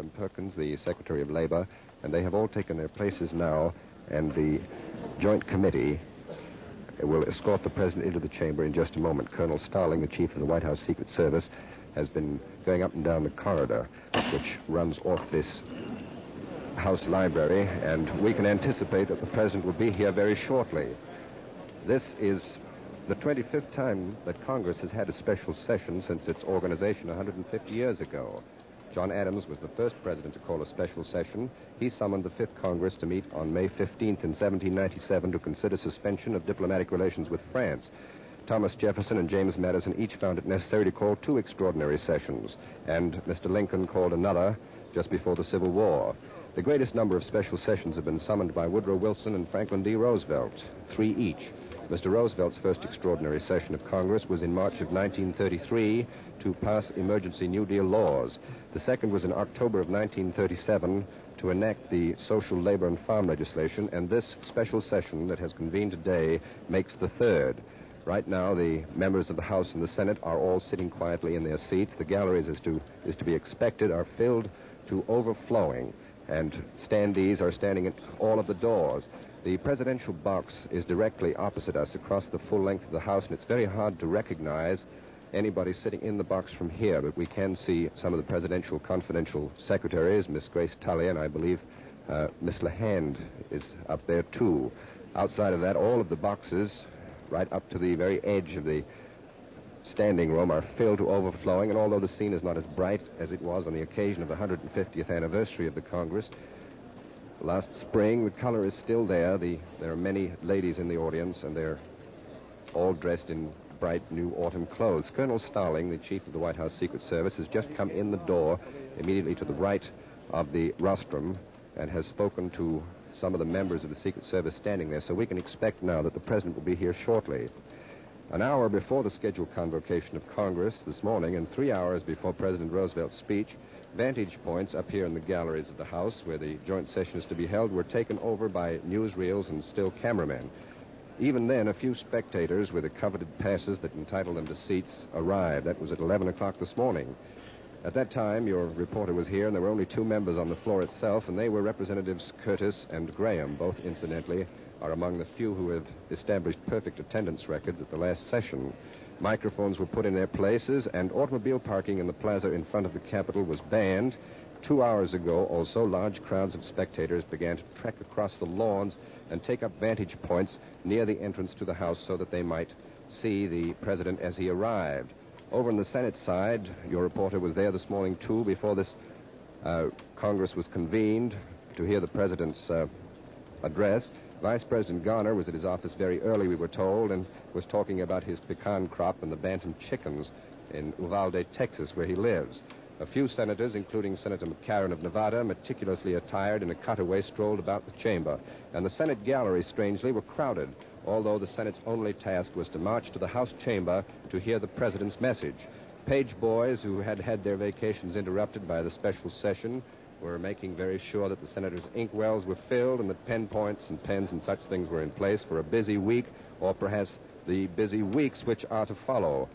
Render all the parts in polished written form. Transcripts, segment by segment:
Perkins, the Secretary of Labor, and they have all taken their places now, and the Joint Committee will escort the President into the chamber in just a moment. Colonel Starling, the Chief of the White House Secret Service, has been going up and down the corridor, which runs off this House library, and we can anticipate that the President will be here very shortly. This is the 25th time that Congress has had a special session since its organization 150 years ago. John Adams was the first president to call a special session. He summoned the Fifth Congress to meet on May 15th in 1797 to consider suspension of diplomatic relations with France. Thomas Jefferson and James Madison each found it necessary to call 2 extraordinary sessions, and Mr. Lincoln called another just before the Civil War. The greatest number of special sessions have been summoned by Woodrow Wilson and Franklin D. Roosevelt, 3 each. Mr. Roosevelt's first extraordinary session of Congress was in March of 1933 to pass emergency New Deal laws. The second was in October of 1937 to enact the social, labor, and farm legislation, and this special session that has convened today makes the third. Right now, the members of the House and the Senate are all sitting quietly in their seats. The galleries, as to be expected, are filled to overflowing, and standees are standing at all of the doors. The presidential box is directly opposite us across the full length of the House, and it's very hard to recognize anybody sitting in the box from here, but we can see some of the presidential confidential secretaries, Miss Grace Tully, and I believe Miss LeHand is up there, too. Outside of that, all of the boxes, right up to the very edge of the standing room, are filled to overflowing, and although the scene is not as bright as it was on the occasion of the 150th anniversary of the Congress last spring, the color is still there. There are many ladies in the audience, and they're all dressed in bright new autumn clothes. Colonel Starling, the Chief of the White House Secret Service, has just come in the door immediately to the right of the rostrum and has spoken to some of the members of the Secret Service standing there, so we can expect now that the President will be here shortly. An hour before the scheduled convocation of Congress this morning, and 3 hours before President Roosevelt's speech, vantage points up here in the galleries of the House, where the joint session is to be held, were taken over by newsreels and still cameramen. Even then, a few spectators with the coveted passes that entitled them to seats arrived. That was at 11 o'clock this morning. At that time, your reporter was here, and there were only 2 members on the floor itself, and they were Representatives Curtis and Graham. Both, incidentally, are among the few who have established perfect attendance records at the last session. Microphones were put in their places, and automobile parking in the plaza in front of the Capitol was banned. 2 hours ago, also, large crowds of spectators began to trek across the lawns and take up vantage points near the entrance to the House so that they might see the President as he arrived. Over on the Senate side, your reporter was there this morning, too, before this Congress was convened to hear the President's address. Vice President Garner was at his office very early, we were told, and was talking about his pecan crop and the bantam chickens in Uvalde, Texas, where he lives. A few senators, including Senator McCarran of Nevada, meticulously attired in a cutaway, strolled about the chamber. And the Senate galleries, strangely, were crowded, although the Senate's only task was to march to the House chamber to hear the President's message. Page boys who had had their vacations interrupted by the special session were making very sure that the senators' inkwells were filled and that pen points and pens and such things were in place for a busy week, or perhaps the busy weeks which are to follow.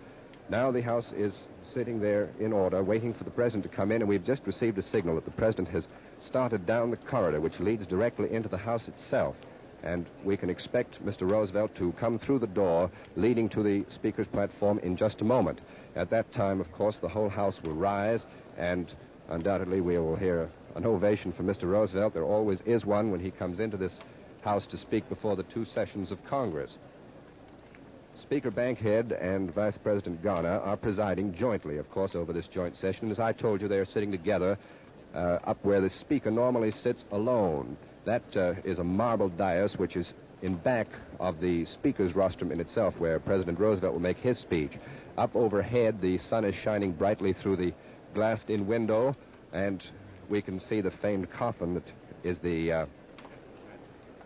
Now the House is sitting there in order, waiting for the President to come in, and we've just received a signal that the President has started down the corridor, which leads directly into the House itself. And we can expect Mr. Roosevelt to come through the door leading to the Speaker's platform in just a moment. At that time, of course, the whole House will rise, and undoubtedly we will hear an ovation for Mr. Roosevelt. There always is one when he comes into this House to speak before the 2 sessions of Congress. Speaker Bankhead and Vice President Garner are presiding jointly, of course, over this joint session. And as I told you, they are sitting together up where the Speaker normally sits alone. That is a marble dais which is in back of the Speaker's rostrum in itself, where President Roosevelt will make his speech. Up overhead, the sun is shining brightly through the glassed-in window, and we can see the famed coffin that is the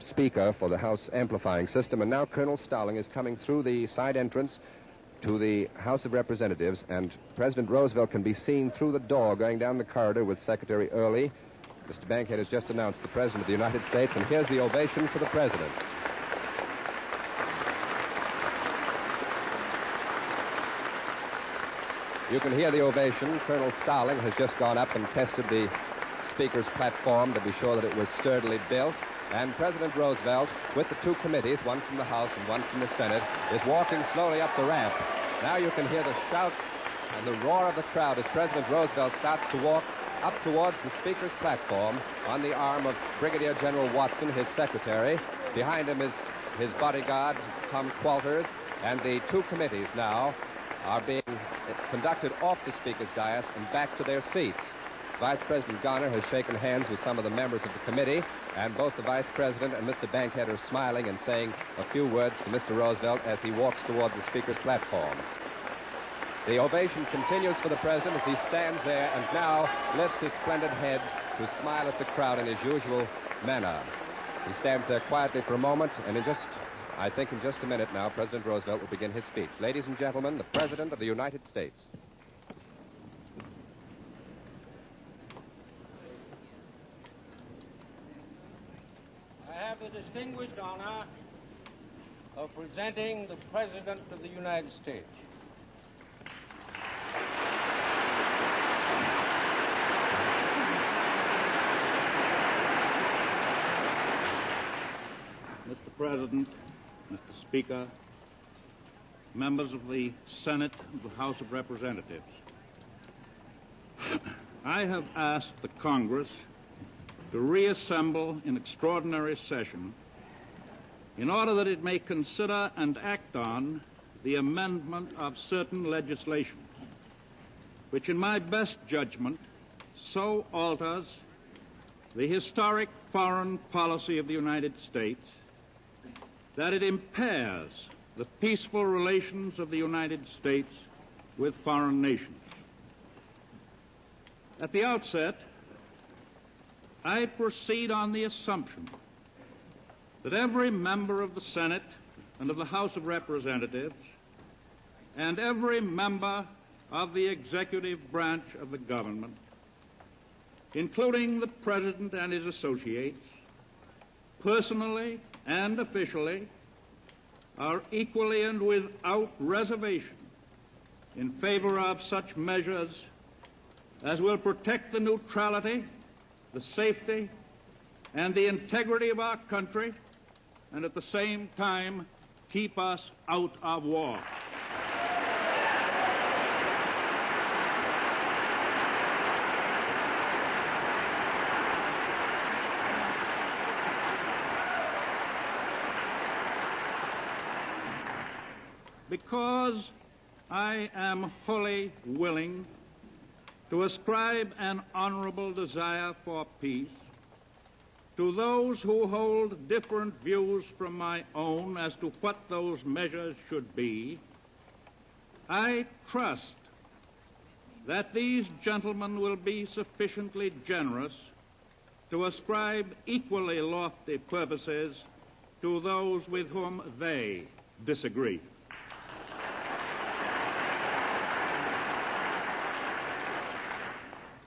Speaker for the House amplifying system. And now Colonel Starling is coming through the side entrance to the House of Representatives, and President Roosevelt can be seen through the door going down the corridor with Secretary Early. Mr. Bankhead has just announced the President of the United States, and here's the ovation for the President. You can hear the ovation. Colonel Starling has just gone up and tested the Speaker's platform to be sure that it was sturdily built. And President Roosevelt, with the two committees, one from the House and one from the Senate, is walking slowly up the ramp. Now you can hear the shouts and the roar of the crowd as President Roosevelt starts to walk up towards the Speaker's platform on the arm of Brigadier General Watson, his secretary. Behind him is his bodyguard, Tom Qualters, and the two committees now are being conducted off the Speaker's dais and back to their seats. Vice President Garner has shaken hands with some of the members of the committee, and both the Vice President and Mr. Bankhead are smiling and saying a few words to Mr. Roosevelt as he walks toward the Speaker's platform. The ovation continues for the President as he stands there and now lifts his splendid head to smile at the crowd in his usual manner. He stands there quietly for a moment, and I think in just a minute now, President Roosevelt will begin his speech. Ladies and gentlemen, the President of the United States. I have the distinguished honor of presenting the President of the United States. Mr. President, Mr. Speaker, members of the Senate and the House of Representatives, I have asked the Congress to reassemble in extraordinary session in order that it may consider and act on the amendment of certain legislation, which in my best judgment so alters the historic foreign policy of the United States that it impairs the peaceful relations of the United States with foreign nations. At the outset, I proceed on the assumption that every member of the Senate and of the House of Representatives and every member of the executive branch of the government, including the President and his associates, personally and officially, are equally and without reservation in favor of such measures as will protect the neutrality, the safety, and the integrity of our country, and at the same time keep us out of war. Because I am wholly willing to ascribe an honorable desire for peace to those who hold different views from my own as to what those measures should be, I trust that these gentlemen will be sufficiently generous to ascribe equally lofty purposes to those with whom they disagree.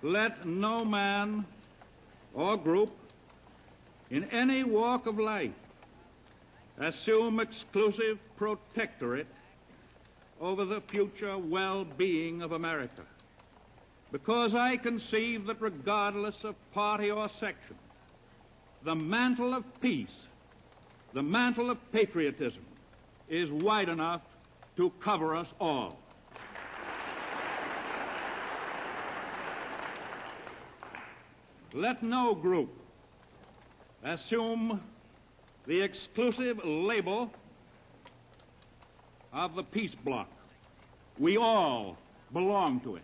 Let no man or group in any walk of life assume exclusive protectorate over the future well-being of America, because I conceive that regardless of party or section, the mantle of peace, the mantle of patriotism, is wide enough to cover us all. Let no group assume the exclusive label of the peace bloc. We all belong to it.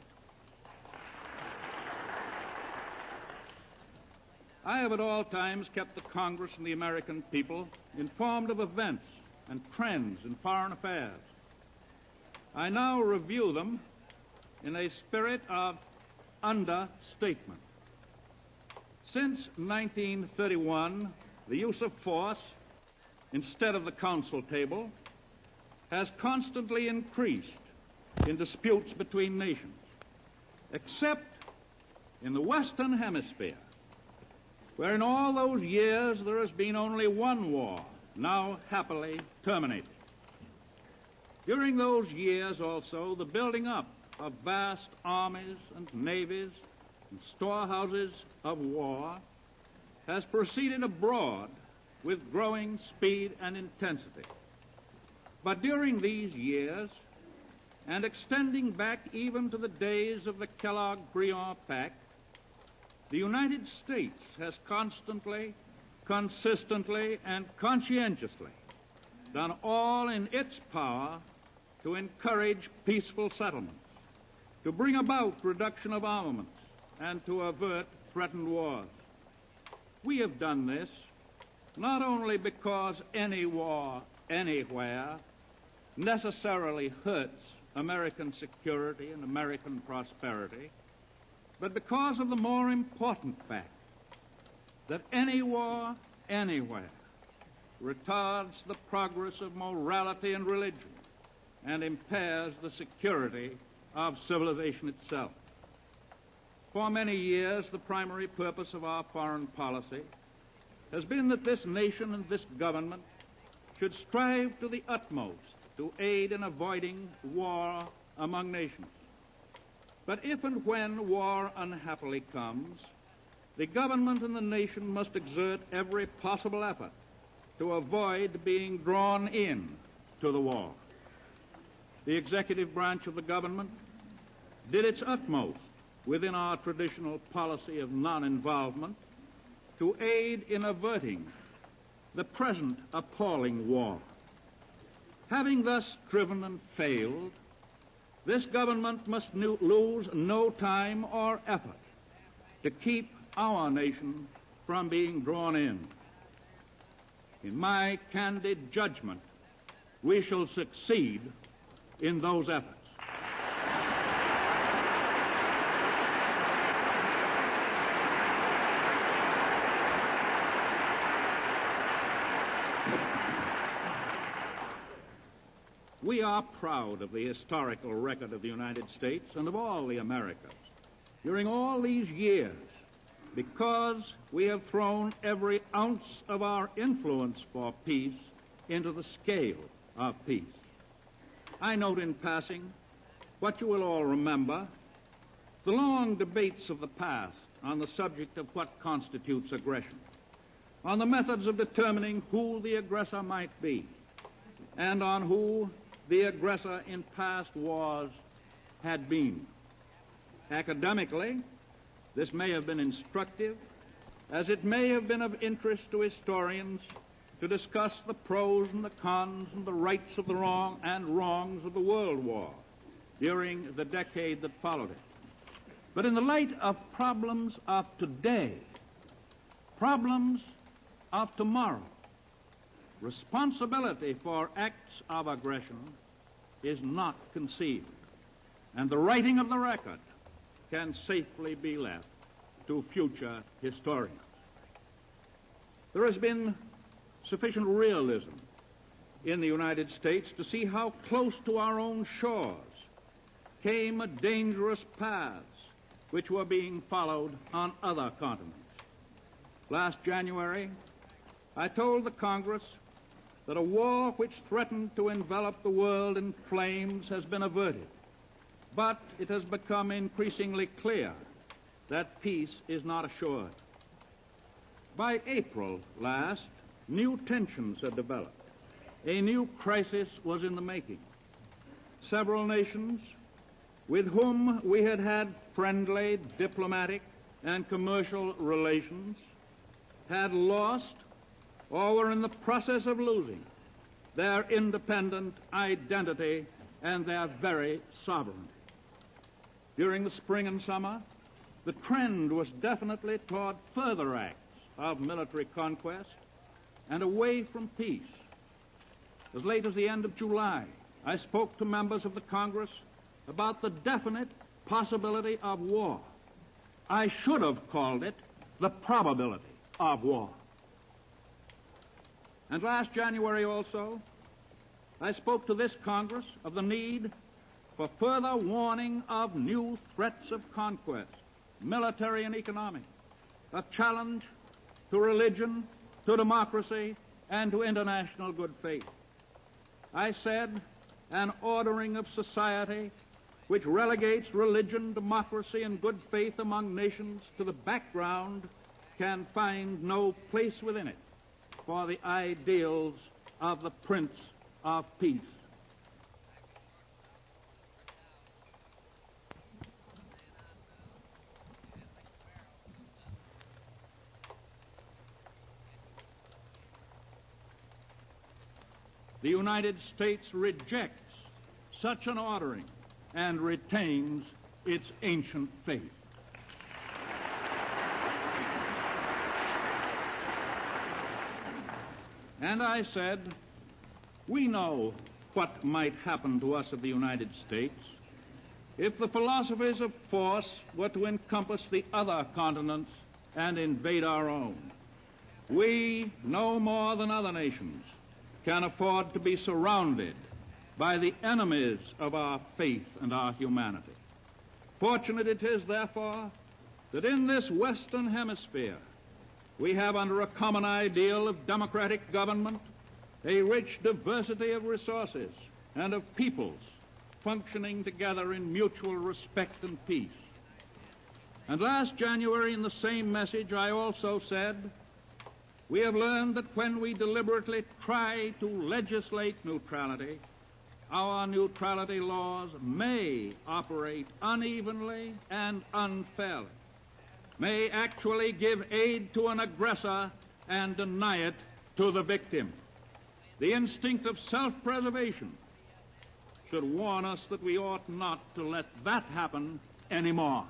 I have at all times kept the Congress and the American people informed of events and trends in foreign affairs. I now review them in a spirit of understatement. Since 1931, the use of force instead of the council table has constantly increased in disputes between nations, except in the Western Hemisphere, where in all those years there has been only one war, now happily terminated. During those years also, the building up of vast armies and navies and storehouses of war has proceeded abroad with growing speed and intensity. But during these years, and extending back even to the days of the Kellogg-Briand Pact, the United States has constantly, consistently, and conscientiously done all in its power to encourage peaceful settlements, to bring about reduction of armaments, and to avert threatened wars. We have done this not only because any war anywhere necessarily hurts American security and American prosperity, but because of the more important fact that any war anywhere retards the progress of morality and religion and impairs the security of civilization itself. For many years, the primary purpose of our foreign policy has been that this nation and this government should strive to the utmost to aid in avoiding war among nations. But if and when war unhappily comes, the government and the nation must exert every possible effort to avoid being drawn in to the war. The executive branch of the government did its utmost within our traditional policy of non-involvement to aid in averting the present appalling war. Having thus striven and failed, this government must lose no time or effort to keep our nation from being drawn in. In my candid judgment, we shall succeed in those efforts. We are proud of the historical record of the United States and of all the Americas during all these years because we have thrown every ounce of our influence for peace into the scale of peace. I note in passing what you will all remember, the long debates of the past on the subject of what constitutes aggression, on the methods of determining who the aggressor might be, and on who the aggressor in past wars had been. Academically, this may have been instructive, as it may have been of interest to historians to discuss the pros and the cons and the rights of the wrong and wrongs of the World War during the decade that followed it. But in the light of problems of today, problems of tomorrow, responsibility for acts of aggression is not concealed, and the writing of the record can safely be left to future historians. There has been sufficient realism in the United States to see how close to our own shores came dangerous paths which were being followed on other continents. Last January, I told the Congress that a war which threatened to envelop the world in flames has been averted, but it has become increasingly clear that peace is not assured. By April last, new tensions had developed. A new crisis was in the making. Several nations with whom we had had friendly, diplomatic, and commercial relations had lost or were in the process of losing their independent identity and their very sovereignty. During the spring and summer, the trend was definitely toward further acts of military conquest and away from peace. As late as the end of July, I spoke to members of the Congress about the definite possibility of war. I should have called it the probability of war. And last January also, I spoke to this Congress of the need for further warning of new threats of conquest, military and economic, a challenge to religion, to democracy, and to international good faith. I said an ordering of society which relegates religion, democracy, and good faith among nations to the background can find no place within it for the ideals of the Prince of Peace. The United States rejects such an ordering and retains its ancient faith. And I said, we know what might happen to us of the United States if the philosophies of force were to encompass the other continents and invade our own. We, no more than other nations, can afford to be surrounded by the enemies of our faith and our humanity. Fortunate it is, therefore, that in this Western Hemisphere we have, under a common ideal of democratic government, a rich diversity of resources and of peoples functioning together in mutual respect and peace. And last January, in the same message, I also said, we have learned that when we deliberately try to legislate neutrality, our neutrality laws may operate unevenly and unfairly, may actually give aid to an aggressor and deny it to the victim. The instinct of self-preservation should warn us that we ought not to let that happen anymore.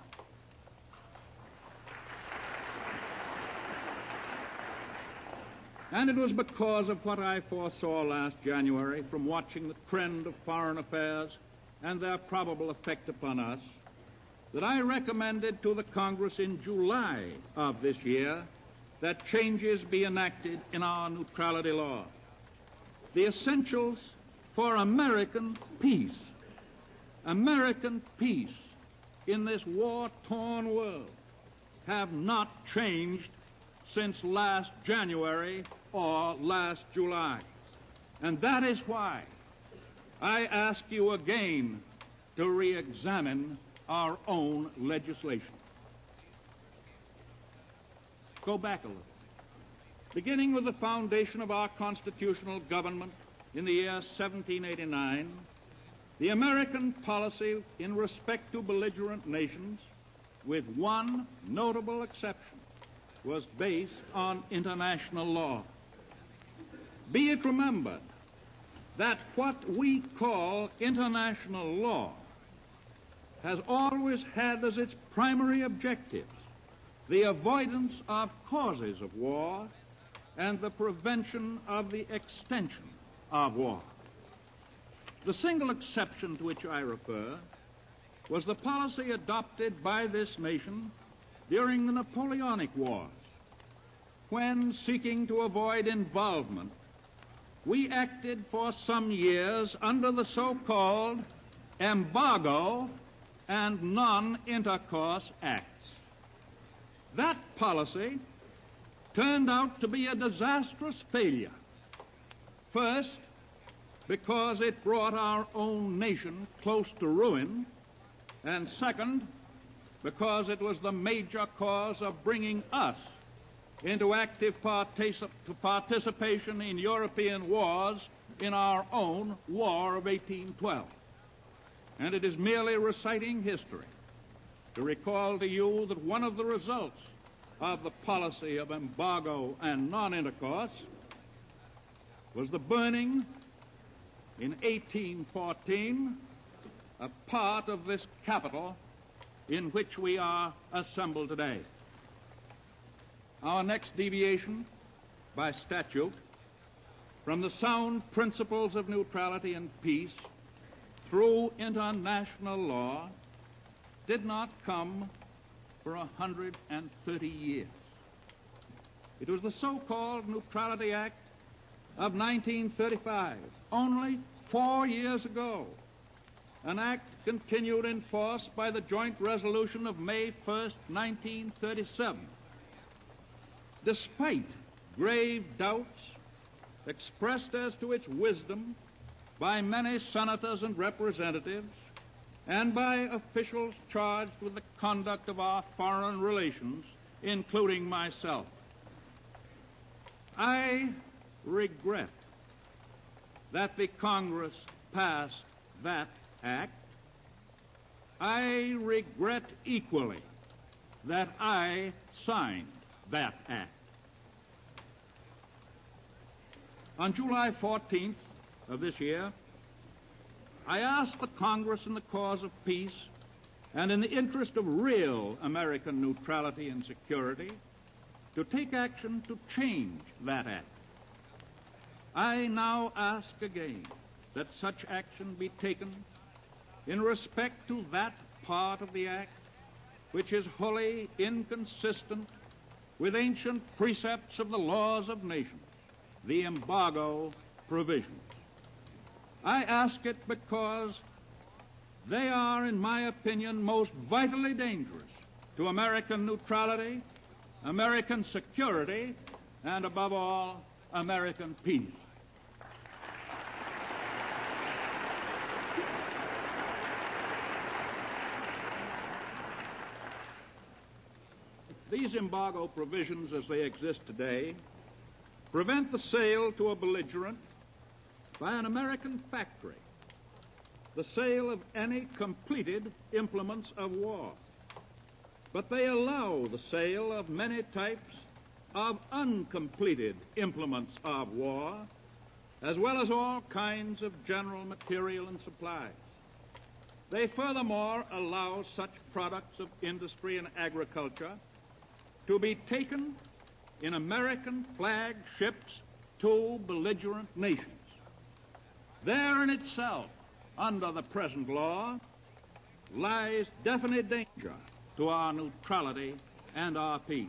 And it was because of what I foresaw last January from watching the trend of foreign affairs and their probable effect upon us that I recommended to the Congress in July of this year that changes be enacted in our neutrality law. The essentials for American peace in this war-torn world have not changed since last January or last July. And that is why I ask you again to re-examine our own legislation. Go back a little. Beginning with the foundation of our constitutional government in the year 1789, the American policy in respect to belligerent nations, with one notable exception, was based on international law. Be it remembered that what we call international law has always had as its primary objectives the avoidance of causes of war and the prevention of the extension of war. The single exception to which I refer was the policy adopted by this nation during the Napoleonic Wars, when, seeking to avoid involvement, we acted for some years under the so-called Embargo and Non-Intercourse Acts. That policy turned out to be a disastrous failure. First, because it brought our own nation close to ruin, and second, because it was the major cause of bringing us into active participation in European wars in our own War of 1812. And it is merely reciting history to recall to you that one of the results of the policy of embargo and non-intercourse was the burning in 1814 a part of this capital in which we are assembled today. Our next deviation by statute from the sound principles of neutrality and peace through international law did not come for 130 years. It was the so-called Neutrality Act of 1935, only 4 years ago, an act continued in force by the joint resolution of May 1st, 1937. Despite grave doubts expressed as to its wisdom by many senators and representatives, and by officials charged with the conduct of our foreign relations, including myself. I regret that the Congress passed that act. I regret equally that I signed that act. On July 14th of this year, I asked the Congress in the cause of peace and in the interest of real American neutrality and security to take action to change that act. I now ask again that such action be taken in respect to that part of the act which is wholly inconsistent with ancient precepts of the laws of nations, the embargo provisions. I ask it because they are, in my opinion, most vitally dangerous to American neutrality, American security, and above all, American peace. These embargo provisions, as they exist today, prevent the sale to a belligerent by an American factory the sale of any completed implements of war. But they allow the sale of many types of uncompleted implements of war, as well as all kinds of general material and supplies. They furthermore allow such products of industry and agriculture to be taken in American flag ships to belligerent nations. There in itself, under the present law, lies definite danger to our neutrality and our peace.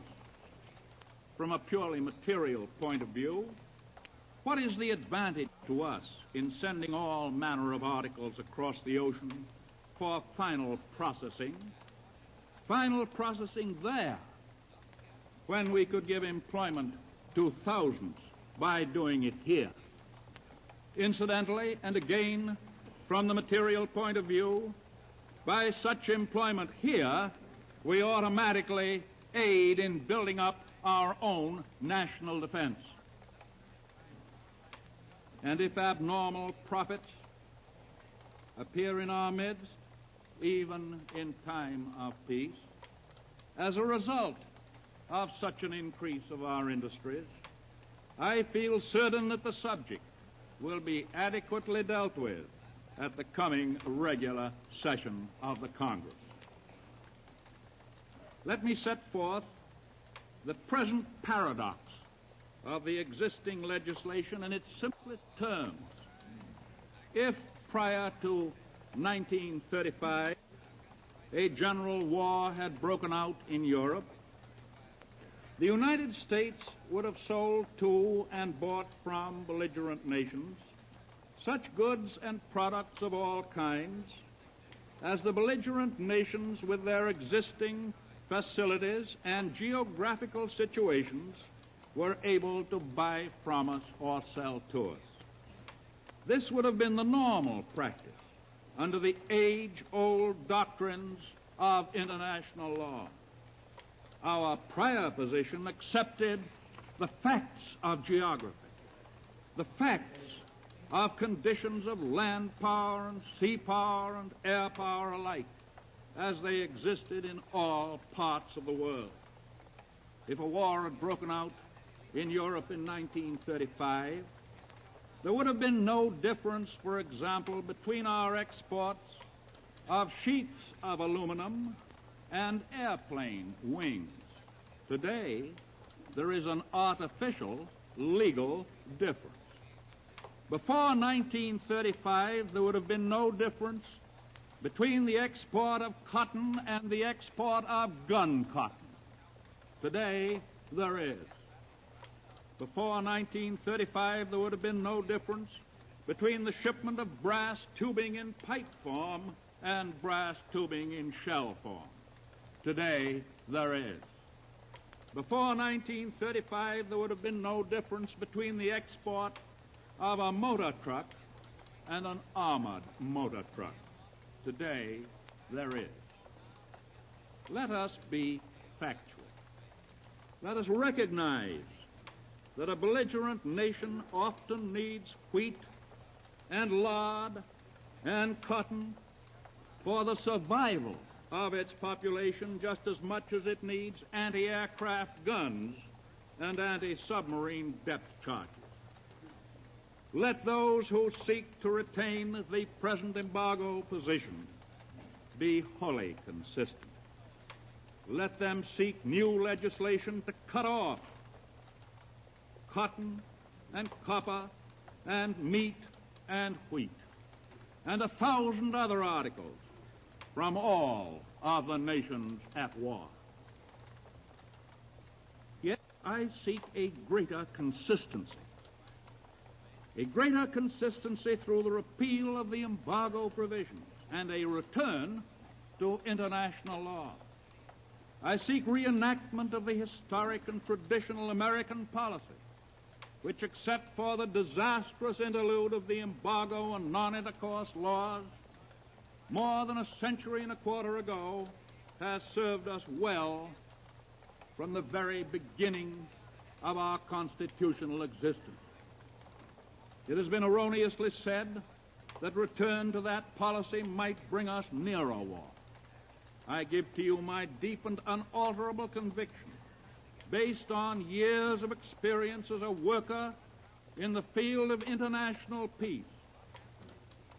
From a purely material point of view, what is the advantage to us in sending all manner of articles across the ocean for final processing there, when we could give employment to thousands by doing it here? Incidentally, and again, from the material point of view, by such employment here, we automatically aid in building up our own national defense. And if abnormal profits appear in our midst, even in time of peace, as a result of such an increase of our industries, I feel certain that the subject will be adequately dealt with at the coming regular session of the Congress. Let me set forth the present paradox of the existing legislation in its simplest terms. If prior to 1935 a general war had broken out in Europe, the United States would have sold to and bought from belligerent nations such goods and products of all kinds as the belligerent nations, with their existing facilities and geographical situations, were able to buy from us or sell to us. This would have been the normal practice under the age-old doctrines of international law. Our prior position accepted the facts of geography, the facts of conditions of land power and sea power and air power alike, as they existed in all parts of the world. If a war had broken out in Europe in 1935, there would have been no difference, for example, between our exports of sheets of aluminum and airplane wings. Today, there is an artificial legal difference. Before 1935, there would have been no difference between the export of cotton and the export of gun cotton. Today, there is. Before 1935, there would have been no difference between the shipment of brass tubing in pipe form and brass tubing in shell form. Today, there is. Before 1935, there would have been no difference between the export of a motor truck and an armored motor truck. today there is. Let us be factual. Let us recognize that a belligerent nation often needs wheat and lard and cotton for the survival of its population just as much as it needs anti-aircraft guns and anti-submarine depth charges. Let those who seek to retain the present embargo position be wholly consistent. Let them seek new legislation to cut off cotton and copper and meat and wheat and 1,000 other articles from all of the nations at war. Yet I seek a greater consistency through the repeal of the embargo provisions and a return to international law. I seek reenactment of the historic and traditional American policy, which, except for the disastrous interlude of the embargo and non-intercourse laws, more than a century and a quarter ago, has served us well from the very beginning of our constitutional existence. It has been erroneously said that return to that policy might bring us nearer war. I give to you my deep and unalterable conviction, based on years of experience as a worker in the field of international peace,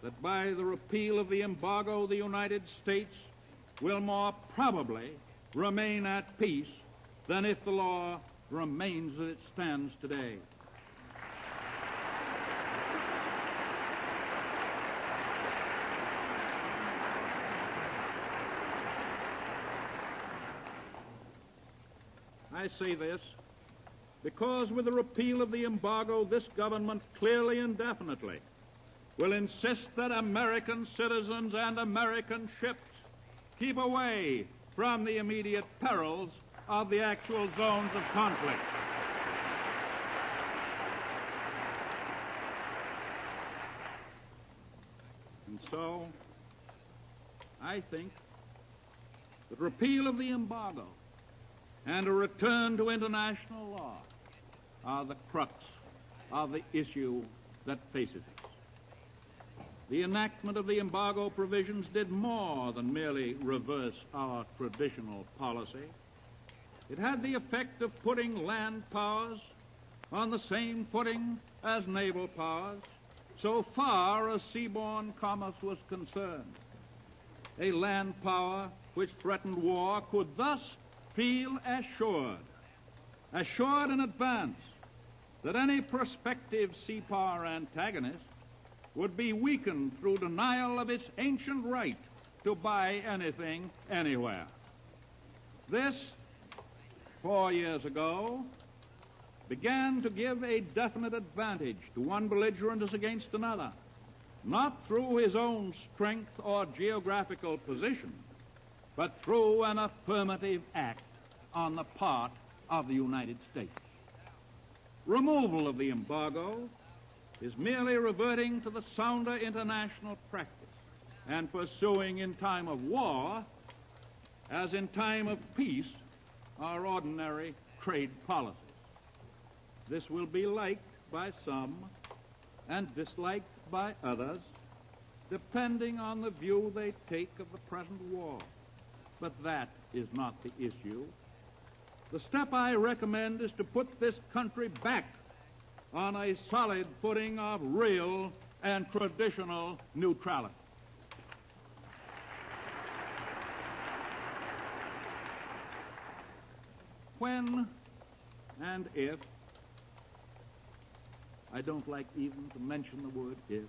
that by the repeal of the embargo, the United States will more probably remain at peace than if the law remains as it stands today. I say this because with the repeal of the embargo, this government clearly and definitely will insist that American citizens and American ships keep away from the immediate perils of the actual zones of conflict. And so, I think that repeal of the embargo and a return to international law are the crux of the issue that faces us. The enactment of the embargo provisions did more than merely reverse our traditional policy. It had the effect of putting land powers on the same footing as naval powers, so far as seaborne commerce was concerned. A land power which threatened war could thus feel assured in advance that any prospective sea power antagonist would be weakened through denial of its ancient right to buy anything anywhere. This, 4 years ago, began to give a definite advantage to one belligerent as against another, not through his own strength or geographical position, but through an affirmative act on the part of the United States. Removal of the embargo is merely reverting to the sounder international practice and pursuing in time of war, as in time of peace, our ordinary trade policies. This will be liked by some and disliked by others, depending on the view they take of the present war. But that is not the issue. The step I recommend is to put this country back on a solid footing of real and traditional neutrality. When and if, I don't like even to mention the word if,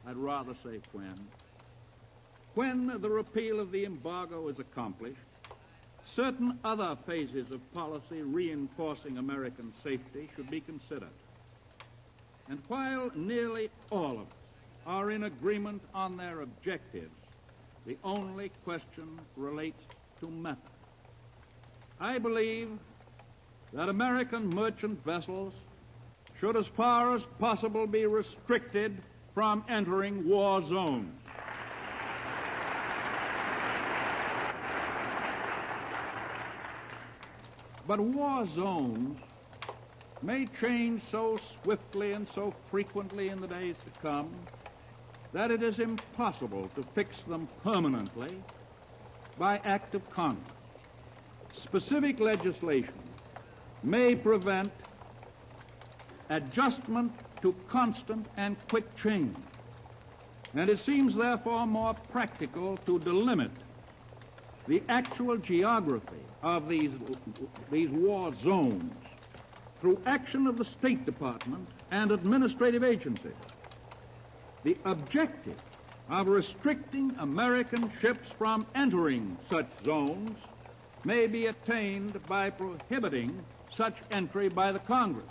I'd rather say when the repeal of the embargo is accomplished, certain other phases of policy reinforcing American safety should be considered. And while nearly all of us are in agreement on their objectives, the only question relates to method. I believe that American merchant vessels should, as far as possible, be restricted from entering war zones. But war zones may change so swiftly and so frequently in the days to come that it is impossible to fix them permanently by act of Congress. Specific legislation may prevent adjustment to constant and quick change, and it seems therefore more practical to delimit the actual geography of these war zones through action of the State Department and administrative agencies. The objective of restricting American ships from entering such zones may be attained by prohibiting such entry by the Congress,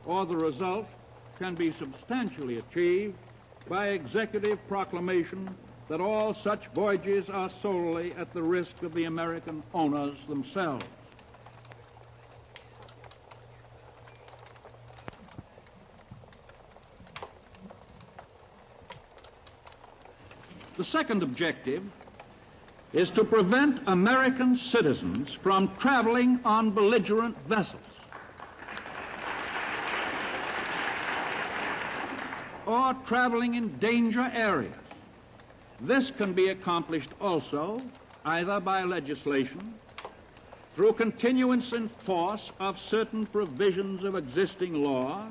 or the result can be substantially achieved by executive proclamation that all such voyages are solely at the risk of the American owners themselves. The second objective is to prevent American citizens from traveling on belligerent vessels or traveling in danger areas. This can be accomplished also either by legislation, through continuance in force of certain provisions of existing law,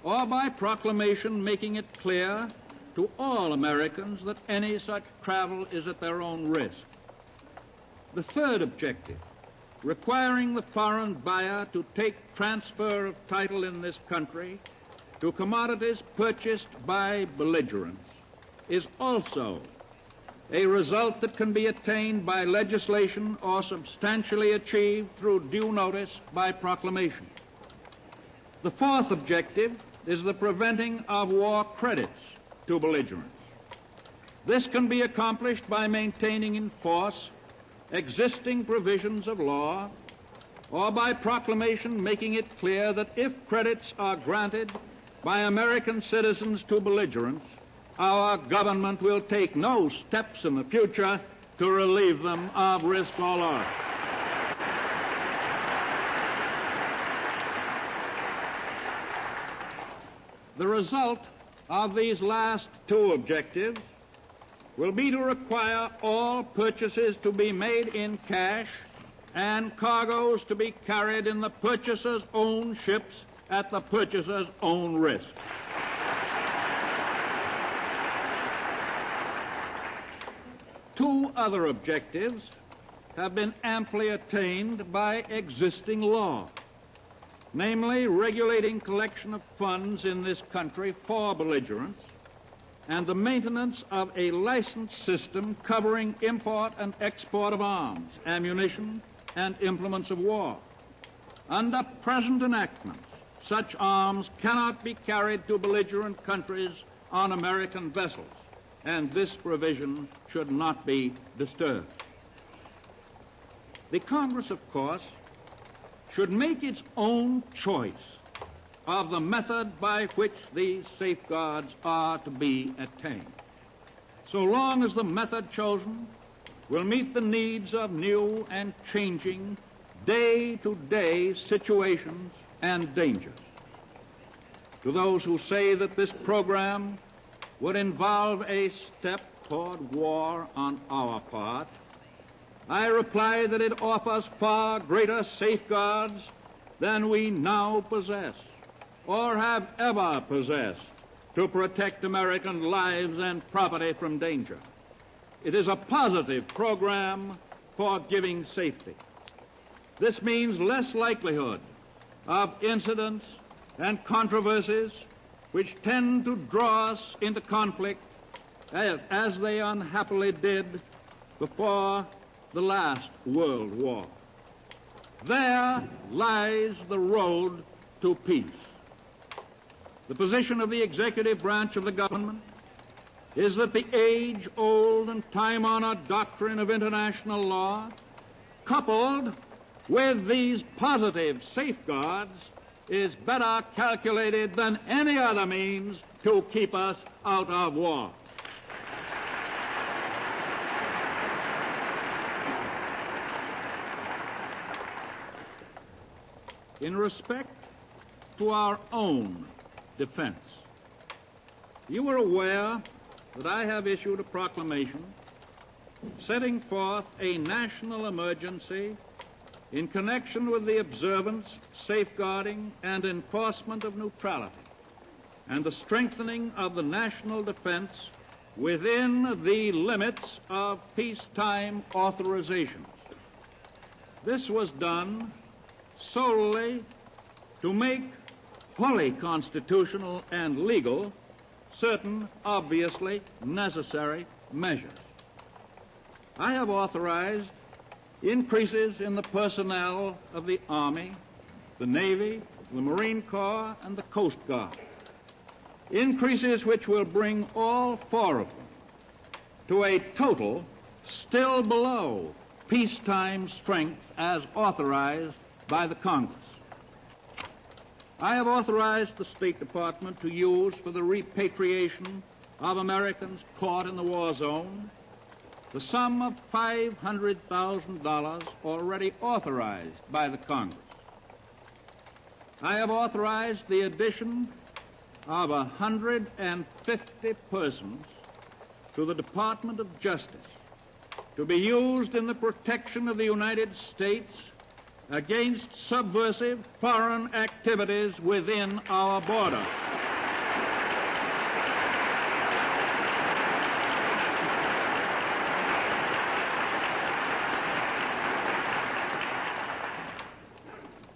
or by proclamation making it clear to all Americans that any such travel is at their own risk. The third objective, requiring the foreign buyer to take transfer of title in this country to commodities purchased by belligerents, is also a result that can be attained by legislation or substantially achieved through due notice by proclamation. The fourth objective is the preventing of war credits to belligerents. This can be accomplished by maintaining in force existing provisions of law, or by proclamation making it clear that if credits are granted by American citizens to belligerents, our government will take no steps in the future to relieve them of risk or loss. The result of these last two objectives will be to require all purchases to be made in cash and cargoes to be carried in the purchaser's own ships at the purchaser's own risk. Two other objectives have been amply attained by existing law, namely regulating collection of funds in this country for belligerents and the maintenance of a licensed system covering import and export of arms, ammunition, and implements of war. Under present enactments, such arms cannot be carried to belligerent countries on American vessels, and this provision should not be disturbed. The Congress, of course, should make its own choice of the method by which these safeguards are to be attained, so long as the method chosen will meet the needs of new and changing day-to-day situations and dangers. To those who say that this program would involve a step toward war on our part, I reply that it offers far greater safeguards than we now possess or have ever possessed to protect American lives and property from danger. It is a positive program for giving safety. This means less likelihood of incidents and controversies which tend to draw us into conflict as they unhappily did before the last World War. There lies the road to peace. The position of the executive branch of the government is that the age-old and time-honored doctrine of international law, coupled with these positive safeguards, is better calculated than any other means to keep us out of war. in respect to our own defense. You are aware that I have issued a proclamation setting forth a national emergency in connection with the observance, safeguarding, and enforcement of neutrality and the strengthening of the national defense within the limits of peacetime authorizations. This was done solely to make wholly constitutional and legal certain obviously necessary measures. I have authorized increases in the personnel of the Army, the Navy, the Marine Corps, and the Coast Guard. Increases which will bring all four of them to a total still below peacetime strength as authorized by the Congress. I have authorized the State Department to use for the repatriation of Americans caught in the war zone the sum of $500,000 already authorized by the Congress. I have authorized the addition of 150 persons to the Department of Justice to be used in the protection of the United States against subversive foreign activities within our border.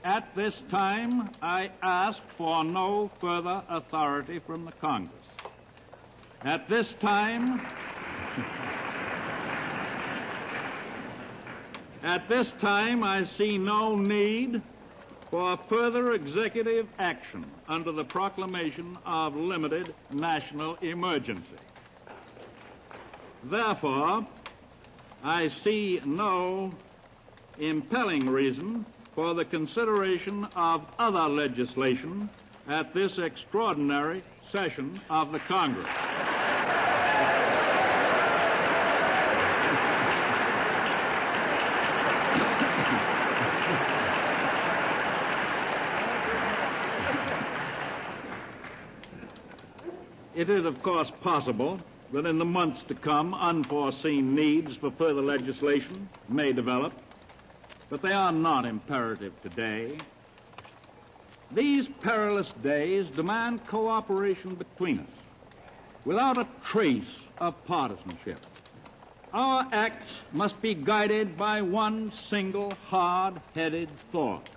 At this time, I ask for no further authority from the Congress. At this time, I see no need for further executive action under the proclamation of limited national emergency. Therefore, I see no impelling reason for the consideration of other legislation at this extraordinary session of the Congress. It is, of course, possible that in the months to come, unforeseen needs for further legislation may develop, but they are not imperative today. These perilous days demand cooperation between us without a trace of partisanship. Our acts must be guided by one single hard-headed thought: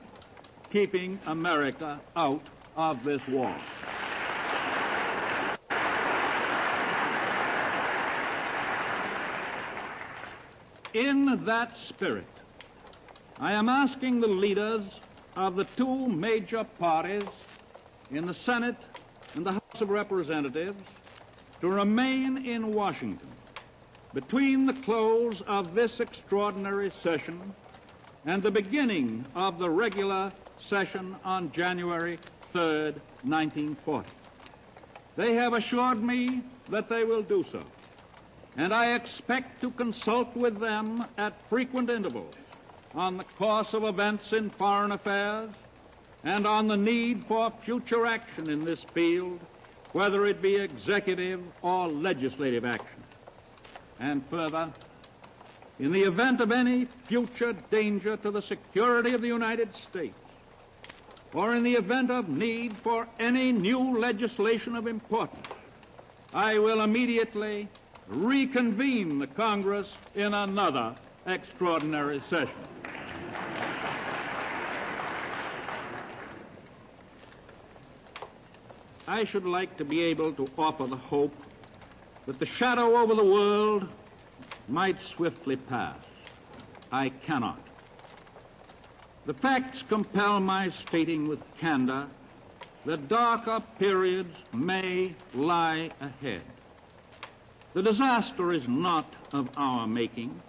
keeping America out of this war. In that spirit, I am asking the leaders of the two major parties in the Senate and the House of Representatives to remain in Washington between the close of this extraordinary session and the beginning of the regular session on January 3rd, 1940. They have assured me that they will do so, and I expect to consult with them at frequent intervals on the course of events in foreign affairs and on the need for future action in this field, whether it be executive or legislative action. And further, in the event of any future danger to the security of the United States, or in the event of need for any new legislation of importance, I will immediately reconvene the Congress in another extraordinary session. I should like to be able to offer the hope that the shadow over the world might swiftly pass. I cannot. The facts compel my stating with candor that darker periods may lie ahead. The disaster is not of our making.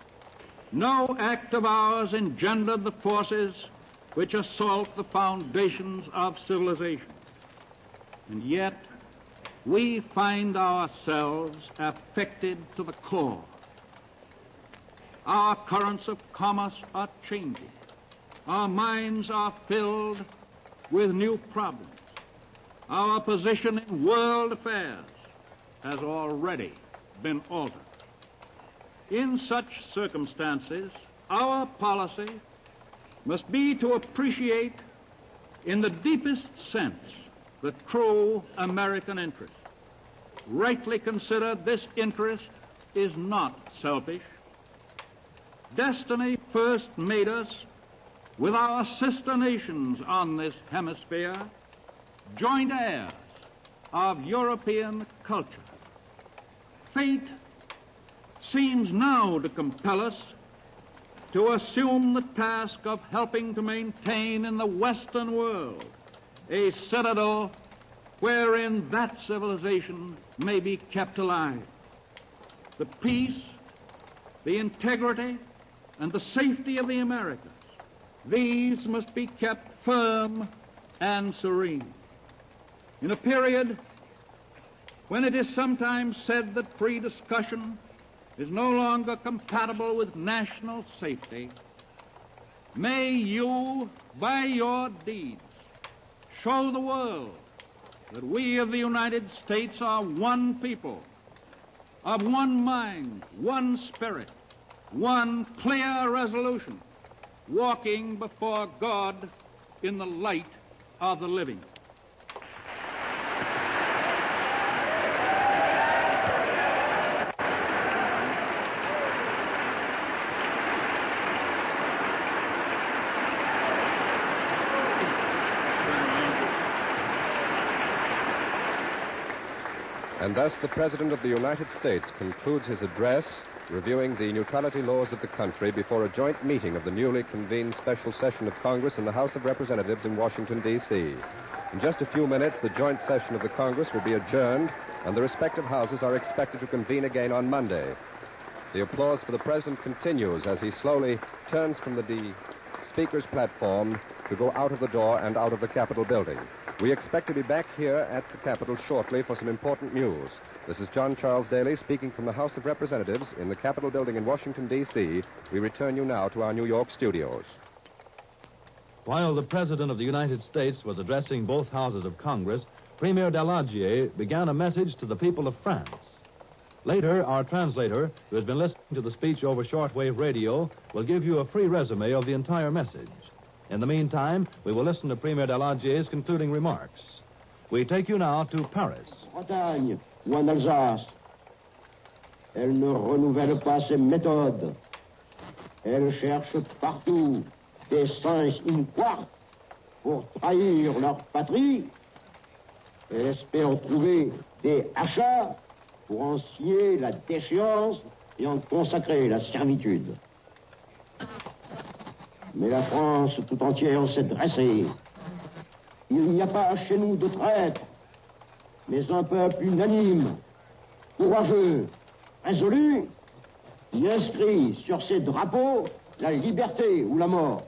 No act of ours engendered the forces which assault the foundations of civilization. And yet, we find ourselves affected to the core. Our currents of commerce are changing. Our minds are filled with new problems. Our position in world affairs has already been altered. In such circumstances, our policy must be to appreciate in the deepest sense the true American interest. Rightly considered, this interest is not selfish. Destiny first made us, with our sister nations on this hemisphere, joint heirs of European culture. Fate seems now to compel us to assume the task of helping to maintain in the Western world a citadel wherein that civilization may be kept alive. The peace, the integrity, and the safety of the Americas, these must be kept firm and serene. In a period when it is sometimes said that free discussion is no longer compatible with national safety, may you, by your deeds, show the world that we of the United States are one people, of one mind, one spirit, one clear resolution, walking before God in the light of the living. And thus the President of the United States concludes his address reviewing the neutrality laws of the country before a joint meeting of the newly convened special session of Congress in the House of Representatives in Washington, D.C. In just a few minutes, the joint session of the Congress will be adjourned, and the respective houses are expected to convene again on Monday. The applause for the President continues as he slowly turns from the Speaker's platform to go out of the door and out of the Capitol building. We expect to be back here at the Capitol shortly for some important news. This is John Charles Daly speaking from the House of Representatives in the Capitol building in Washington, D.C. We return you now to our New York studios. While the President of the United States was addressing both houses of Congress, Premier Daladier began a message to the people of France. Later, our translator, who has been listening to the speech over shortwave radio, will give you a free resume of the entire message. In the meantime, we will listen to Premier Daladier's concluding remarks. We take you now to Paris. Bretagne ou en Alsace, elle ne renouvelle pas ses méthodes. Elle cherche partout des sens in quart pour trahir leur patrie. Elle espère trouver des achats pour en scier la déchéance et en consacrer la servitude. Mais la France tout entière s'est dressée. Il n'y a pas chez nous de traîtres, mais un peuple unanime, courageux, résolu, qui inscrit sur ses drapeaux la liberté ou la mort.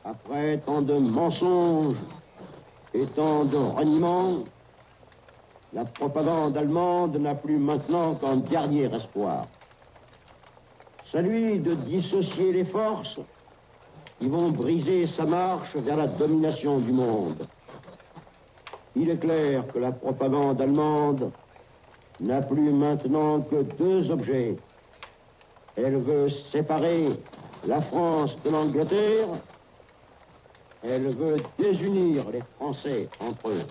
Après tant de mensonges et tant de reniements, la propagande allemande n'a plus maintenant qu'un dernier espoir. Celui de dissocier les forces qui vont briser sa marche vers la domination du monde. Il est clair que la propagande allemande n'a plus maintenant que deux objets. Elle veut séparer la France de l'Angleterre, elle veut désunir les Français entre eux.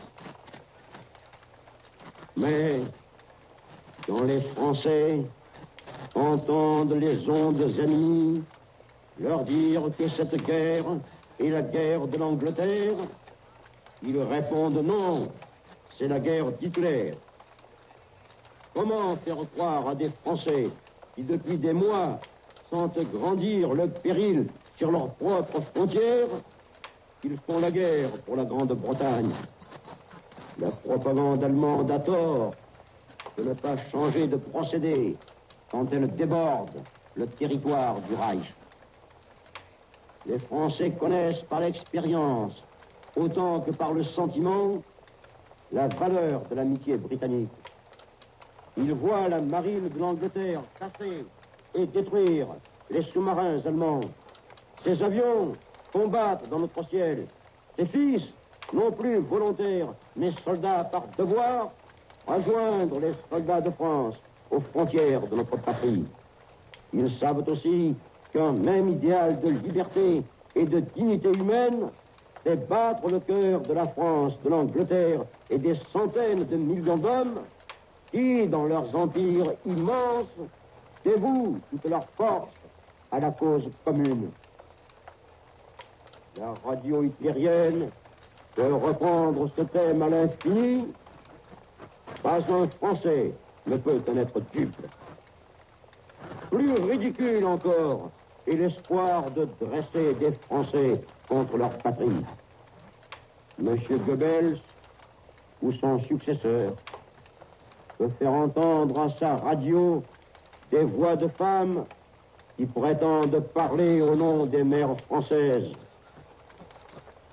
Mais quand les Français entendent les ondes ennemies leur dire que cette guerre est la guerre de l'Angleterre, ils répondent non, c'est la guerre d'Hitler. Comment faire croire à des Français qui depuis des mois sentent grandir le péril sur leurs propres frontières qu'ils font la guerre pour la Grande-Bretagne? La propagande allemande a tort de ne pas changer de procédé quand elle déborde le territoire du Reich. Les Français connaissent par l'expérience, autant que par le sentiment, la valeur de l'amitié britannique. Ils voient la marine de l'Angleterre chasser et détruire les sous-marins allemands. Ces avions combattre dans notre ciel. Ses fils, non plus volontaires, mais soldats par devoir, rejoindre les soldats de France aux frontières de notre patrie. Ils savent aussi qu'un même idéal de liberté et de dignité humaine fait battre le cœur de la France, de l'Angleterre et des centaines de millions d'hommes qui, dans leurs empires immenses, dévouent toute leur force à la cause commune. La radio hitlérienne peut reprendre ce thème à l'infini. Pas un Français ne peut en être dupe. Plus ridicule encore est l'espoir de dresser des Français contre leur patrie. M. Goebbels ou son successeur peut faire entendre à sa radio des voix de femmes qui prétendent parler au nom des mères françaises.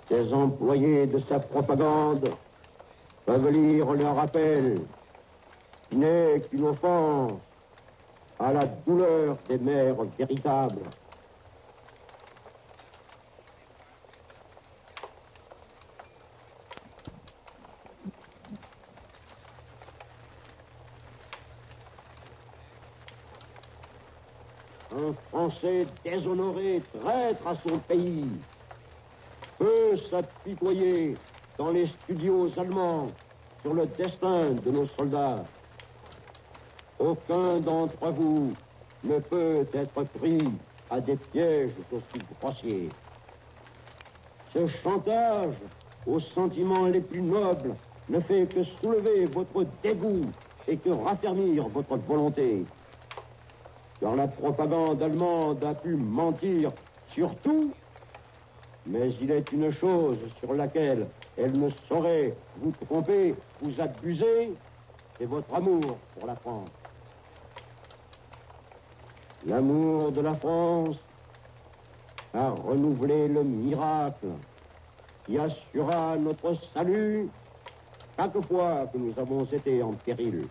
Ces employés de sa propagande peuvent lire leur appel, qui n'est qu'une offense à la douleur des mères véritables. Un Français déshonoré, traître à son pays, peut s'apitoyer dans les studios allemands sur le destin de nos soldats. Aucun d'entre vous ne peut être pris à des pièges aussi grossiers. Ce chantage aux sentiments les plus nobles ne fait que soulever votre dégoût et que raffermir votre volonté. Car la propagande allemande a pu mentir sur tout, mais il est une chose sur laquelle elle ne saurait vous tromper, vous abuser, c'est votre amour pour la France. L'amour de la France a renouvelé le miracle qui assura notre salut chaque fois que nous avons été en péril.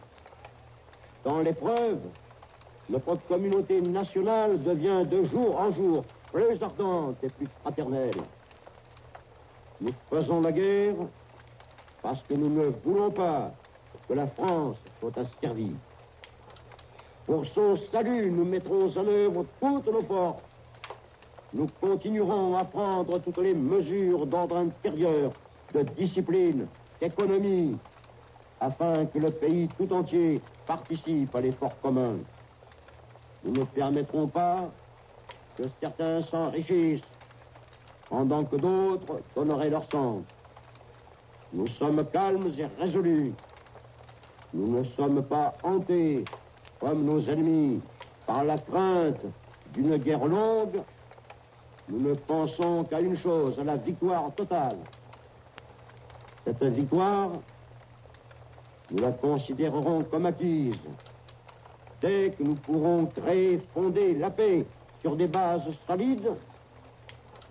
Dans l'épreuve, notre communauté nationale devient de jour en jour plus ardente et plus fraternelle. Nous faisons la guerre parce que nous ne voulons pas que la France soit asservie. Pour son salut, nous mettrons en œuvre toutes nos forces. Nous continuerons à prendre toutes les mesures d'ordre intérieur, de discipline, d'économie, afin que le pays tout entier participe à l'effort commun. Nous ne permettrons pas que certains s'enrichissent pendant que d'autres donneraient leur sang. Nous sommes calmes et résolus. Nous ne sommes pas hantés, comme nos ennemis, par la crainte d'une guerre longue. Nous ne pensons qu'à une chose, à la victoire totale. Cette victoire, nous la considérerons comme acquise. Dès que nous pourrons créer, fonder la paix sur des bases solides,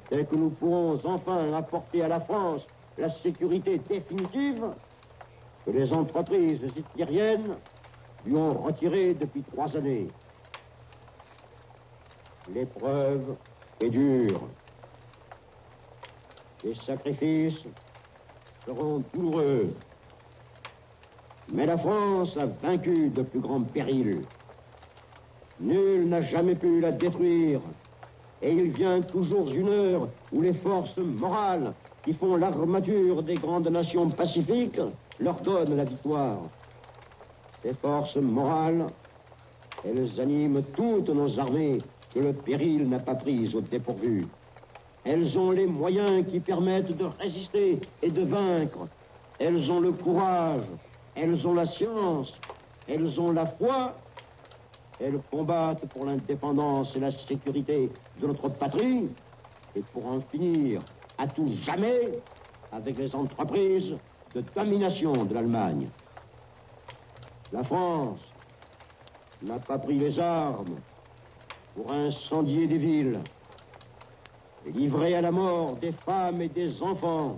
dès que nous pourrons enfin apporter à la France la sécurité définitive que les entreprises hitlériennes lui ont retirée depuis 3 années. L'épreuve est dure. Les sacrifices seront douloureux. Mais la France a vaincu de plus grands périls. Nul n'a jamais pu la détruire. Et il vient toujours une heure où les forces morales qui font l'armature des grandes nations pacifiques leur donnent la victoire. Ces forces morales, elles animent toutes nos armées que le péril n'a pas prises au dépourvu. Elles ont les moyens qui permettent de résister et de vaincre. Elles ont le courage, elles ont la science, elles ont la foi. Elles combattent pour l'indépendance et la sécurité de notre patrie et pour en finir à tout jamais avec les entreprises de domination de l'Allemagne. La France n'a pas pris les armes pour incendier des villes et livrer à la mort des femmes et des enfants,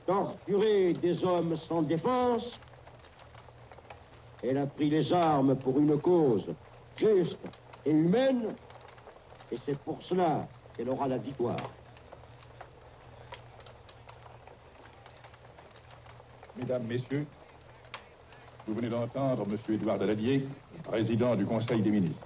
torturer des hommes sans défense. Elle a pris les armes pour une cause juste et humaine, et c'est pour cela qu'elle aura la victoire. Mesdames, Messieurs, vous venez d'entendre M. Édouard Daladier, président du Conseil des ministres.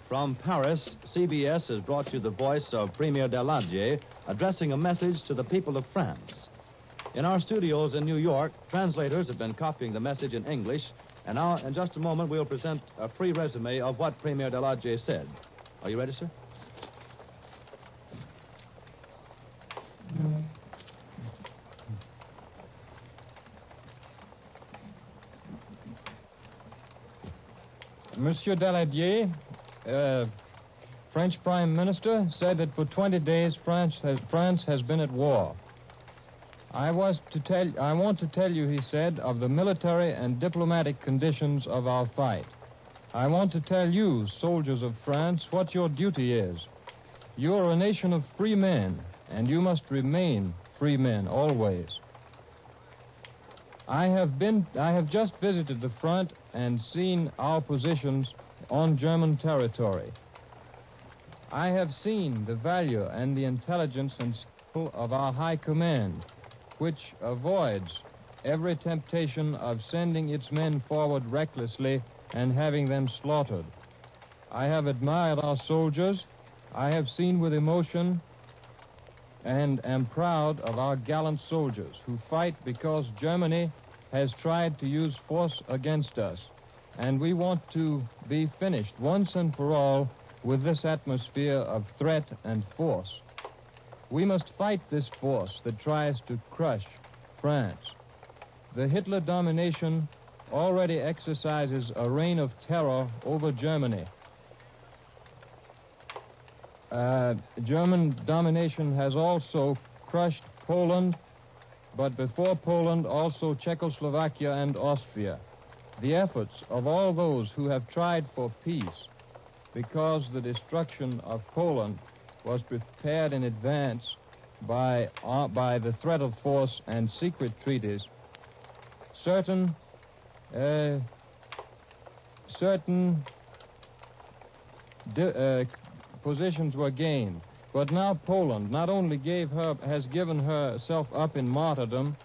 From Paris, CBS has brought you the voice of Premier Daladier addressing a message to the people of France. In our studios in New York, translators have been copying the message in English, and now, in just a moment, we'll present a free resume of what Premier Daladier said. Are you ready, sir? Monsieur Daladier, French Prime Minister, said that for 20 days France has been at war. I want to tell you, he said, of the military and diplomatic conditions of our fight. I want to tell you, soldiers of France, what your duty is. You are a nation of free men, and you must remain free men always. I have just visited the front and seen our positions on German territory. I have seen the value and the intelligence and skill of our high command, which avoids every temptation of sending its men forward recklessly and having them slaughtered. I have admired our soldiers. I have seen with emotion and am proud of our gallant soldiers who fight because Germany has tried to use force against us, and we want to be finished once and for all with this atmosphere of threat and force. We must fight this force that tries to crush France. The Hitler domination already exercises a reign of terror over Germany. German domination has also crushed Poland, but before Poland, also Czechoslovakia and Austria. The efforts of all those who have tried for peace, because the destruction of Poland was prepared in advance by the threat of force and secret treaties, certain positions were gained. But now Poland not only has given herself up in martyrdom,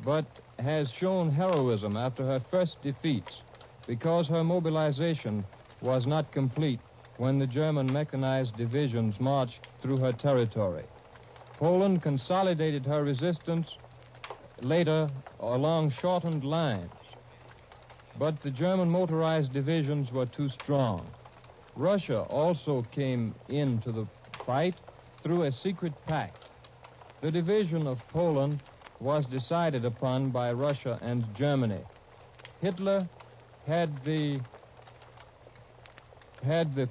but has shown heroism after her first defeats, because her mobilization was not complete when the German mechanized divisions marched through her territory. Poland consolidated her resistance later along shortened lines, but the German motorized divisions were too strong. Russia also came into the fight through a secret pact. The division of Poland was decided upon by Russia and Germany. Hitler had the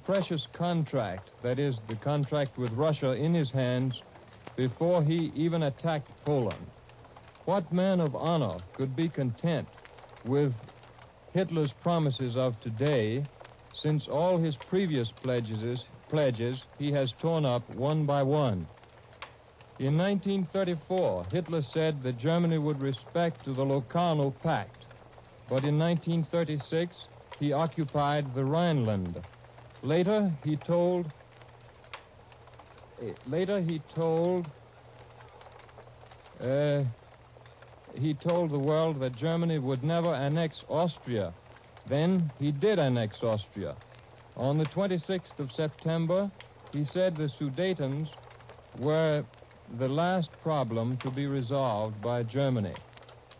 precious contract, that is, the contract with Russia, in his hands before he even attacked Poland. What man of honor could be content with Hitler's promises of today, since all his previous pledges he has torn up one by one? In 1934, Hitler said that Germany would respect the Locarno Pact, but in 1936, he occupied the Rhineland. Later, he told the world that Germany would never annex Austria. Then he did annex Austria. On the 26th of September, he said the Sudetens were the last problem to be resolved by Germany.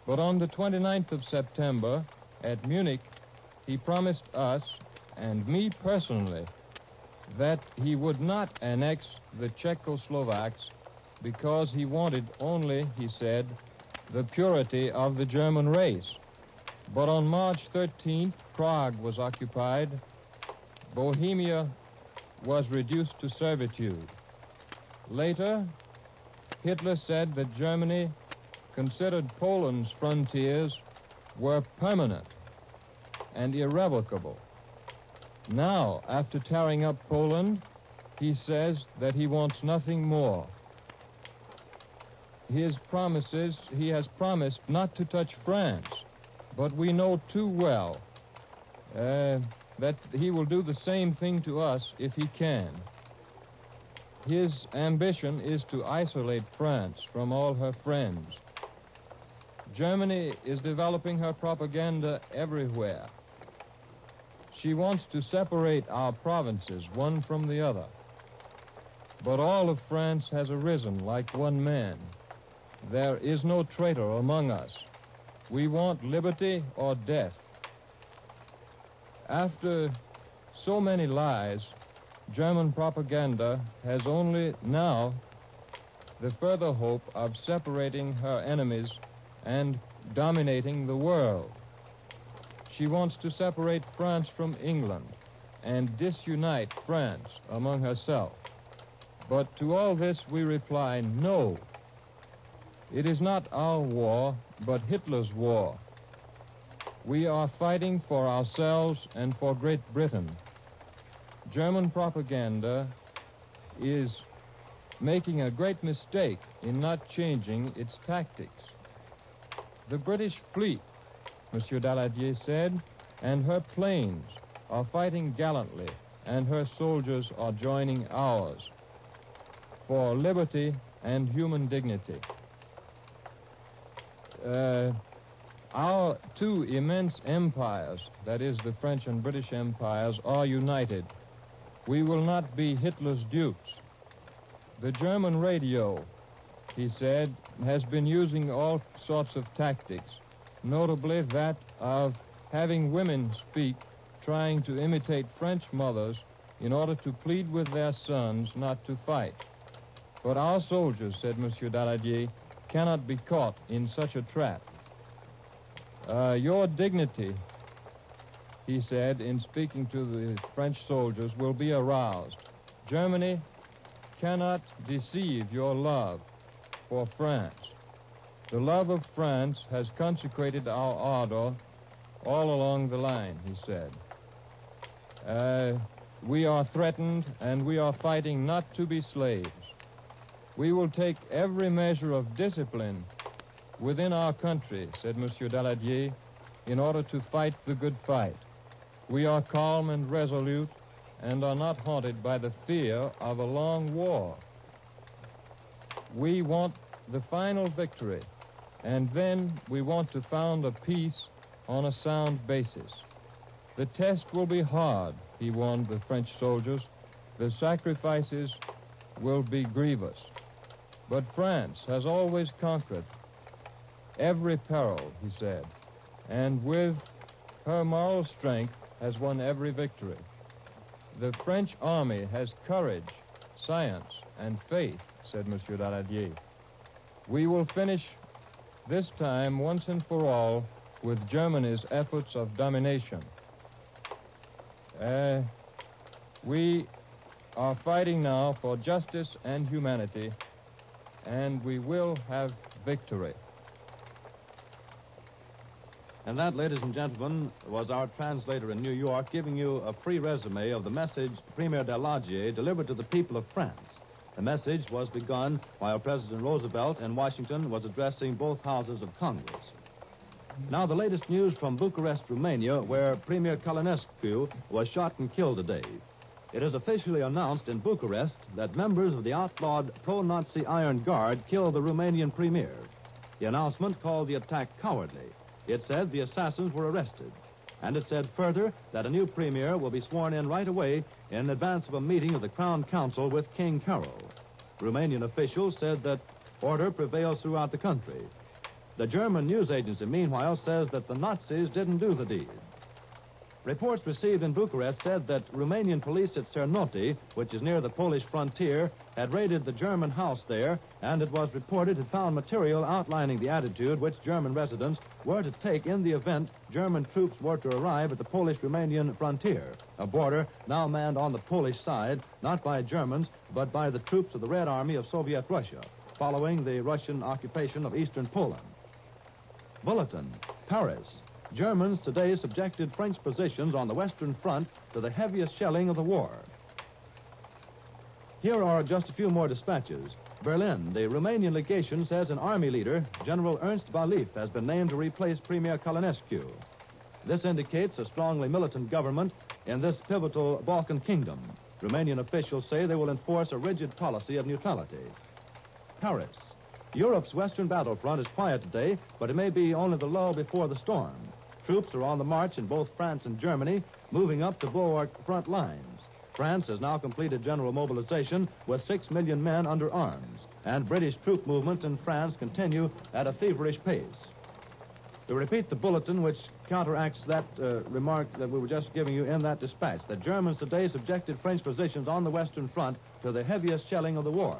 But on the 29th of September, at Munich, he promised us, and me personally, that he would not annex the Czechoslovaks because he wanted only, he said, the purity of the German race. But on March 13th, Prague was occupied. Bohemia was reduced to servitude. Later, Hitler said that Germany considered Poland's frontiers were permanent and irrevocable. Now, after tearing up Poland, he says that he wants nothing more. He has promised not to touch France, but we know too well that he will do the same thing to us if he can. His ambition is to isolate France from all her friends. Germany is developing her propaganda everywhere. She wants to separate our provinces one from the other. But all of France has arisen like one man. There is no traitor among us. We want liberty or death. After so many lies, German propaganda has only now the further hope of separating her enemies and dominating the world. She wants to separate France from England and disunite France among herself. But to all this we reply, no. It is not our war, but Hitler's war. We are fighting for ourselves and for Great Britain. German propaganda is making a great mistake in not changing its tactics. The British fleet, Monsieur Daladier said, and her planes are fighting gallantly, and her soldiers are joining ours for liberty and human dignity. Our two immense empires, that is the French and British empires, are united. We will not be Hitler's dupes. The German radio, he said, has been using all sorts of tactics, notably that of having women speak, trying to imitate French mothers in order to plead with their sons not to fight. But our soldiers, said Monsieur Daladier, cannot be caught in such a trap. Your dignity, he said, in speaking to the French soldiers, will be aroused. Germany cannot deceive your love for France. The love of France has consecrated our ardor all along the line, he said. We are threatened, and we are fighting not to be slaves. We will take every measure of discipline within our country, said Monsieur Daladier, in order to fight the good fight. We are calm and resolute and are not haunted by the fear of a long war. We want the final victory, and then we want to found a peace on a sound basis. The test will be hard, he warned the French soldiers. The sacrifices will be grievous. But France has always conquered every peril, he said, and with her moral strength has won every victory. The French army has courage, science, and faith, said Monsieur Daladier. We will finish this time once and for all with Germany's efforts of domination. We are fighting now for justice and humanity, and we will have victory. And that, ladies and gentlemen, was our translator in New York giving you a free resume of the message Premier Daladier delivered to the people of France. The message was begun while President Roosevelt in Washington was addressing both houses of Congress. Now, the latest news from Bucharest, Romania, where Premier Călinescu was shot and killed today. It is officially announced in Bucharest that members of the outlawed pro-Nazi Iron Guard killed the Romanian premier. The announcement called the attack cowardly. It said the assassins were arrested. And it said further that a new premier will be sworn in right away in advance of a meeting of the Crown Council with King Carol. Romanian officials said that order prevails throughout the country. The German news agency, meanwhile, says that the Nazis didn't do the deed. Reports received in Bucharest said that Romanian police at Cernoti, which is near the Polish frontier, had raided the German house there, and it was reported had found material outlining the attitude which German residents were to take in the event German troops were to arrive at the Polish-Romanian frontier, a border now manned on the Polish side, not by Germans, but by the troops of the Red Army of Soviet Russia, following the Russian occupation of eastern Poland. Bulletin, Paris. Germans today subjected French positions on the Western Front to the heaviest shelling of the war. Here are just a few more dispatches. Berlin, the Romanian legation says an army leader, General Ernst Balif, has been named to replace Premier Călinescu. This indicates a strongly militant government in this pivotal Balkan kingdom. Romanian officials say they will enforce a rigid policy of neutrality. Paris. Europe's western battlefront is quiet today, but it may be only the lull before the storm. Troops are on the march in both France and Germany, moving up to bulwark front lines. France has now completed general mobilization with 6 million men under arms, and British troop movements in France continue at a feverish pace. To repeat the bulletin which counteracts that remark that we were just giving you in that dispatch, the Germans today subjected French positions on the Western Front to the heaviest shelling of the war.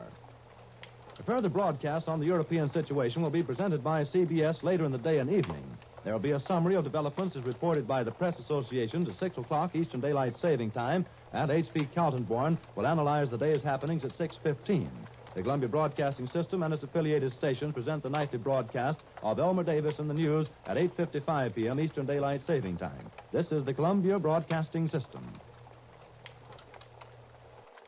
A further broadcast on the European situation will be presented by CBS later in the day and evening. There will be a summary of developments as reported by the Press Association at 6 o'clock Eastern Daylight Saving Time, and H.P. Kaltenborn will analyze the day's happenings at 6:15. The Columbia Broadcasting System and its affiliated stations present the nightly broadcast of Elmer Davis and the news at 8:55 p.m. Eastern Daylight Saving Time. This is the Columbia Broadcasting System.